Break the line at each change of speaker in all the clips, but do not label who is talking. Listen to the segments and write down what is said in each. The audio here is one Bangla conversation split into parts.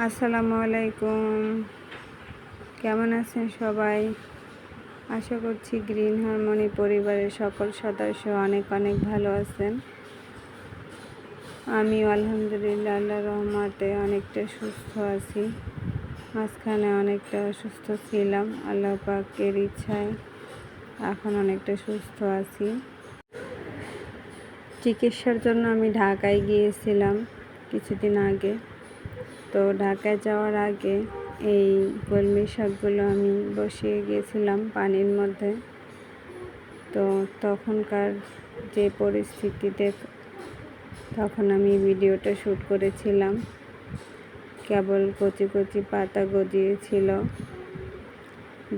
আসসালামু আলাইকুম। কেমন আছেন সবাই? আশা করছি গ্রিন হারমোনি পরিবারের সকল সদস্য অনেক অনেক ভালো আছেন। আমিও আলহামদুলিল্লাহ আল্লাহর রহমতে অনেকটা সুস্থ আছি। মাঝখানে অনেকটা অসুস্থ ছিলাম, আল্লাহ পাকের ইচ্ছায় এখন অনেকটা সুস্থ আছি। চিকিৎসার জন্য আমি ঢাকায় গিয়েছিলাম কিছুদিন আগে। তো ঢাকায় যাওয়ার আগে এই কলমি শাকগুলো আমি বসিয়ে গিয়েছিলাম পানির মধ্যে। তো তখনকার যে পরিস্থিতিতে তখন আমি ভিডিওটা শ্যুট করেছিলাম, কেবল কচি কচি পাতা গজিয়েছিল,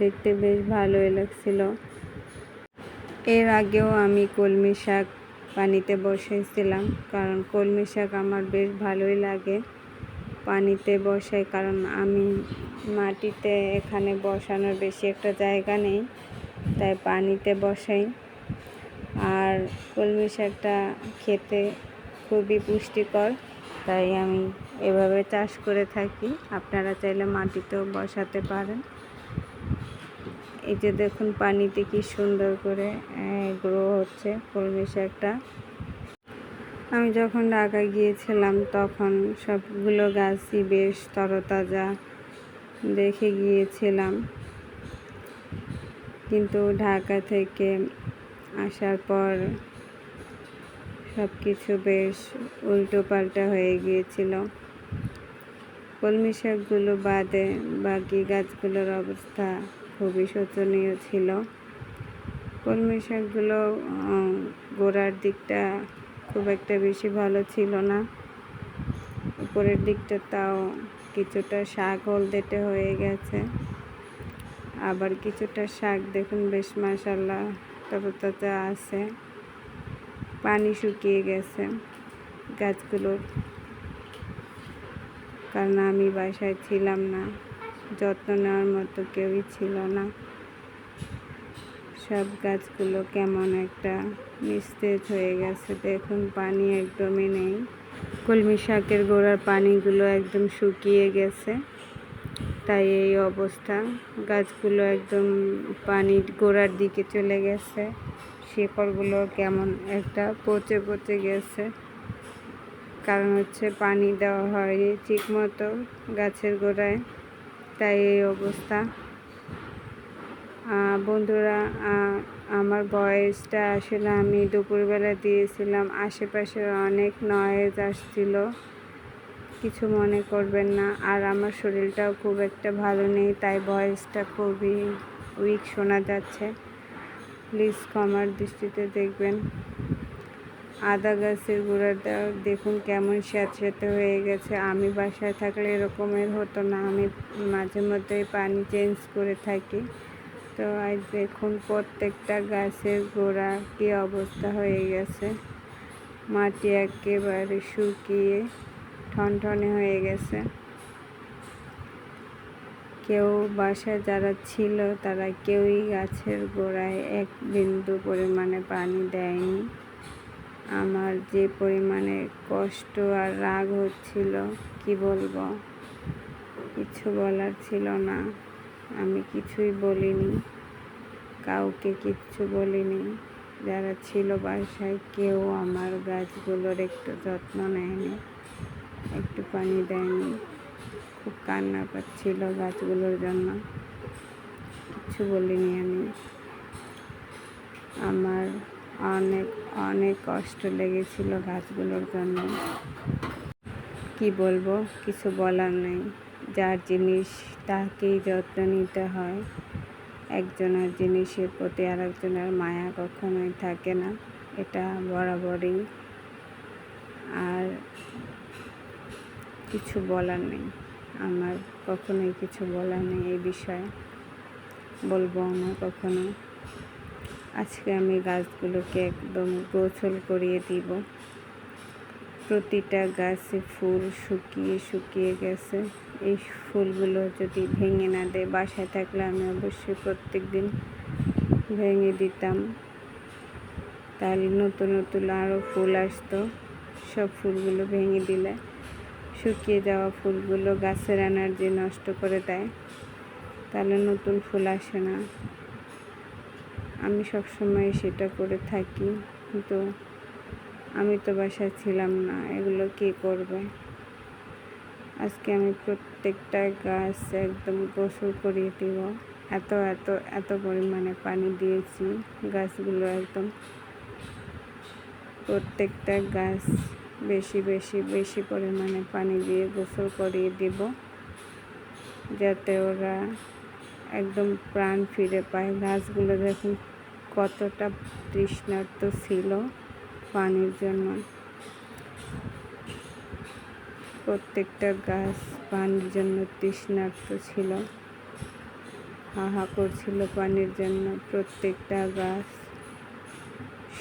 দেখতে বেশ ভালোই লাগছিল। এর আগেও আমি কলমি শাক পানিতে বসিয়েছিলাম, কারণ কলমি শাক আমার বেশ ভালোই লাগে পানিতে বসাই, কারণ আমি মাটিতে এখানে বসানোর বেশি একটা জায়গা নেই, তাই পানিতে বসাই। আর কলমি শাকটা খেতে খুবই পুষ্টিকর, তাই আমি এভাবে চাষ করে থাকি। আপনারা চাইলে মাটিতেও বসাতে পারেন। এই যে দেখুন পানিতে কি সুন্দর করে গ্রো হচ্ছে কলমি শাকটা। আমি যখন ঢাকায় গিয়েছিলাম তখন সবগুলো গাছই বেশ তরতাজা দেখে গিয়েছিলাম, কিন্তু ঢাকা থেকে আসার পর সব কিছু বেশ উল্টোপাল্টা হয়ে গিয়েছিল। কলমি শাকগুলো বাদে বাকি গাছগুলোর অবস্থা খুবই শোচনীয় ছিল। কলমি শাকগুলো গোড়ার দিকটা খুব একটা বেশি ভালো ছিল না, উপরের দিকটা তাও কিছুটা শাক হলদেটে হয়ে গেছে, আবার কিছুটা শাক দেখুন বেশ মাশাআল্লাহ তরতাজা আছে। পানি শুকিয়ে গেছে গাছগুলোর, কারণ আমি বাসায় ছিলাম না, যত্ন নেওয়ার মতো কেউই ছিল না। সব গাছগুলো কেমন একটা নিস্তেজ হয়ে গেছে, দেখুন পানি একদমই নেই। কলমি শাকের গোড়ার পানিগুলো একদম শুকিয়ে গেছে, তাই এই অবস্থা। গাছগুলো একদম পানির গোড়ার দিকে চলে গেছে, শিকড়গুলো কেমন একটা পচে পচে গেছে, কারণ হচ্ছে পানি দেওয়া হয়নি ঠিক মতো গাছের গোড়ায়, তাই এই অবস্থা। বন্ধুরা, আমার ভয়েসটা আসলে আমি দুপুরবেলা দিয়েছিলাম, আশেপাশে অনেক নয়েজ আসছিল, কিছু মনে করবেন না। আর আমার শরীরটাও খুব একটা ভালো নেই, তাই ভয়েসটা খুবই উইক শোনা যাচ্ছে, প্লিজ ক্ষমার দৃষ্টিতে দেখবেন। আদা গাছের গোড়াটা দেখুন কেমন স্যাঁতস্যাঁতে হয়ে গেছে। আমি বাসায় থাকলে এরকমের হতো না, আমি মাঝে মধ্যে পানি চেঞ্জ করে থাকি। তো আজ দেখুন প্রত্যেকটা গাছের গোড়া কি অবস্থা হয়ে গেছে, মাটি একেবারে শুকিয়ে ঠনঠনে হয়ে গেছে। কেউ বাসায় যারা ছিল তারা কেউই গাছের গোড়ায় এক বিন্দু পরিমাণে পানি দেয়নি। আমার যে পরিমাণে কষ্ট আর রাগ হচ্ছিল কি বলবো, কিছু বলার ছিল না। আমি কিছুই বলিনি, কাউকে কিচ্ছু বলিনি। যারা ছিল বাসায় কেউ আমার গাছগুলোর একটু যত্ন নেয়নি, একটু পানি দেয়নি। খুব কান্না পাচ্ছিল গাছগুলোর জন্য, কিছু বলিনি আমি। আমার অনেক অনেক কষ্ট লেগেছিল গাছগুলোর জন্য, কি বলবো, কিছু বলার নেই। যার জিনিস তাকেই যত্ন নিতে হয়, একজনের জিনিসের প্রতি আরেকজনের মায়া কখনোই থাকে না, এটা বরাবরই। আর কিছু বলার নেই, আমার কখনোই কিছু বলার নেই এই বিষয়ে, বলবো না কখনো। আজকে আমি গাছগুলোকে একদম গোছল করিয়ে দিব। প্রতিটা গাছে ফুল শুকিয়ে শুকিয়ে গেছে। এই ফুলগুলো যদি ভেঙে না দেয়, বাসায় থাকলে আমি অবশ্যই প্রত্যেক দিন ভেঙে দিতাম, তাহলে নতুন নতুন আরও ফুল আসতো। সব ফুলগুলো ভেঙে দিলে শুকিয়ে যাওয়া ফুলগুলো গাছের এনার্জি নষ্ট করে দেয়, তাহলে নতুন ফুল আসে না। আমি সবসময় সেটা করে থাকি, কিন্তু আমি তো বাসায় ছিলাম না, এগুলো কে করবে। আজকে আমি প্রত্যেকটা গাছ একদম গোসল করিয়ে দিব। এত এত এত পরিমাণে পানি দিয়েছি, গাছগুলো একদম প্রত্যেকটা গাছ বেশি বেশি বেশি পরিমাণে পানি দিয়ে গোসল করিয়ে দিব, যাতে ওরা একদম প্রাণ ফিরে পায়। গাছগুলো দেখুন কতটা তৃষ্ণার্ত ছিল পানির জন্য। প্রত্যেকটা গাছ পানির জন্য তৃষ্ণার্ত ছিল, হাহা করছিল পানির জন্য। প্রত্যেকটা গাছ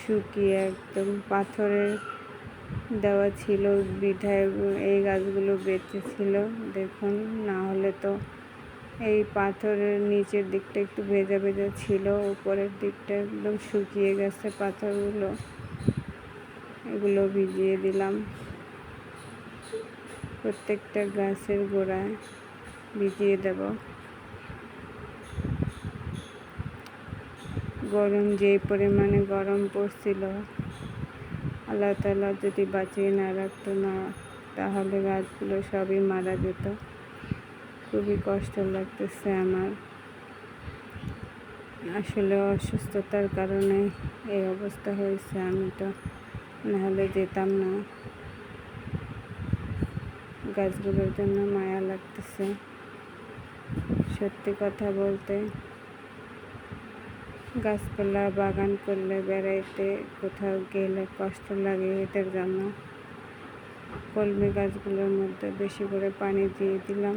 শুকিয়ে একদম পাথরের দেওয়া ছিল বিধায় এই গাছগুলো বেঁচে ছিল। দেখুন, না হলে তো এই পাথরের নিচের দিকটা একটু ভেজা ভেজা ছিল, উপরের দিকটা একদম শুকিয়ে গেছে পাথরগুলো। এগুলো ভিজিয়ে দিলাম, প্রত্যেকটা গাছের গোড়ায় ভিজিয়ে দেব। গরম যেই পরিমাণে গরম পড়ছিল, আল্লাহ তাআলা যদি বাঁচিয়ে না রাখতো না, তাহলে গাছগুলো সবই মারা যেত। খুবই কষ্ট লাগতেছে আমার। আসলে অসুস্থতার কারণে এই অবস্থা হয়েছে, আমি তো নাহলে যেতাম না। গাছগুলোর জন্য মায়া লাগতেছে। সত্যি কথা বলতে, গাছপালা বাগান করলে, বেড়াইতে কোথাও গেলে কষ্ট লাগে এদের জন্য। কলমি গাছগুলোর মধ্যে বেশি করে পানি দিয়ে দিলাম,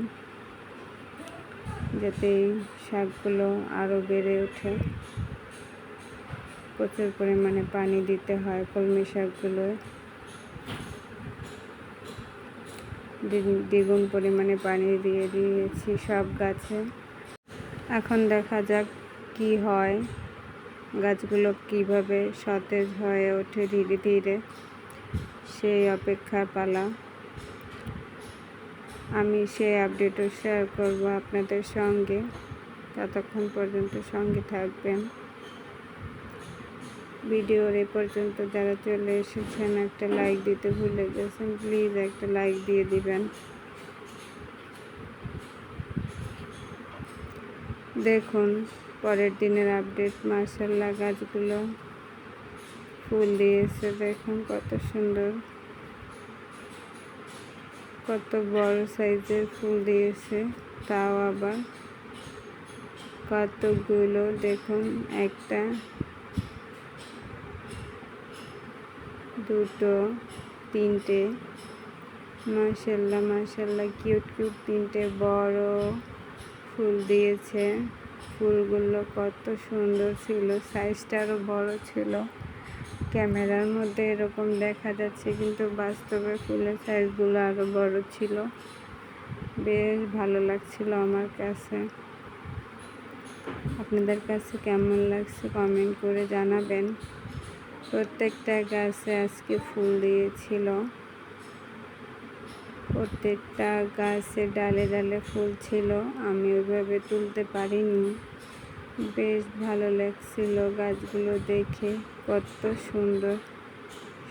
যাতে এই শাকগুলো আরও বেড়ে ওঠে। প্রচুর পরিমাণে পানি দিতে হয় কলমি শাকগুলো, দ্বিগুণ পরিমাণে পানি দিয়ে দিয়েছি সব গাছে। এখন দেখা যাক কি হয়, গাছগুলো কিভাবে সতেজ হয়ে ওঠে ধীরে ধীরে, সেই অপেক্ষার পালা। আমি সেই আপডেটও শেয়ার করব আপনাদের সঙ্গে। ততক্ষণ পর্যন্ত সঙ্গে থাকবেন। ভিডিওর এ পর্যন্ত যারা চলে এসেছেন, একটা লাইক দিতে ভুলে গেছেন, প্লিজ একটা লাইক দিয়ে দিবেন। দেখুন পরের দিনের আপডেট। মাশাআল্লাহ, গাছগুলো ফুল দিয়েছে, দেখুন কত সুন্দর, কত বড় সাইজের ফুল দিয়েছে, তাও আবার কতগুলো। দেখুন, একটা, দুটো, তিনটে, মাশাআল্লাহ মাশাআল্লাহ, কিউট কিউট তিনটে বড় ফুল দিয়েছে। ফুলগুলো কত সুন্দর ছিল, সাইজটা আরও বড় ছিল। ক্যামেরার মধ্যে এরকম দেখা যাচ্ছে, কিন্তু বাস্তবে ফুলের সাইজগুলো আরও বড় ছিল। বেশ ভালো লাগছিল আমার কাছে। আপনাদের কাছে কেমন লাগছে কমেন্ট করে জানাবেন। প্রত্যেকটা গাছে আজকে ফুল দিয়েছিল, প্রত্যেকটা গাছে ডালে ডালে ফুল ছিল। আমি ওইভাবে তুলতে পারিনি। বেশ ভালো লাগছিল গাছগুলো দেখে, কত সুন্দর।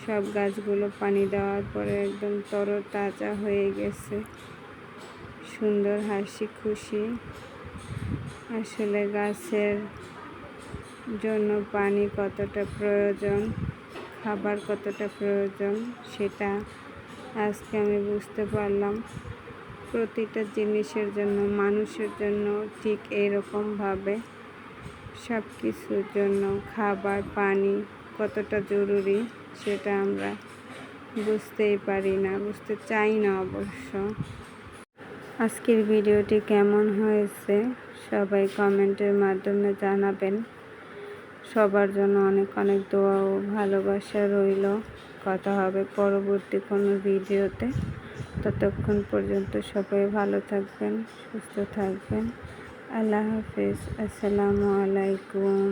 সব গাছগুলো পানি দেওয়ার পরে একদম তরতাজা হয়ে গেছে, সুন্দর হাসি খুশি। আসলে গাছের জন্য পানি কতটা প্রয়োজন, খাবার কতটা প্রয়োজন, সেটা আজকে আমি বুঝতে পারলাম। প্রতিটা জিনিসের জন্য, মানুষের জন্য ঠিক এইরকমভাবে সব কিছুর জন্য খাবার পানি কতটা জরুরি, সেটা আমরা বুঝতেই পারি না, বুঝতে চাই না অবশ্য। আজকের ভিডিওটি কেমন হয়েছে সবাই কমেন্টের মাধ্যমে জানাবেন। সবার জন্য অনেক অনেক দোয়া ও ভালোবাসা রইল। কথা হবে পরবর্তী কোনো ভিডিওতে। ততক্ষণ পর্যন্ত সবাই ভালো থাকবেন, সুস্থ থাকবেন। আল্লাহ হাফেজ। আসসালামু আলাইকুম।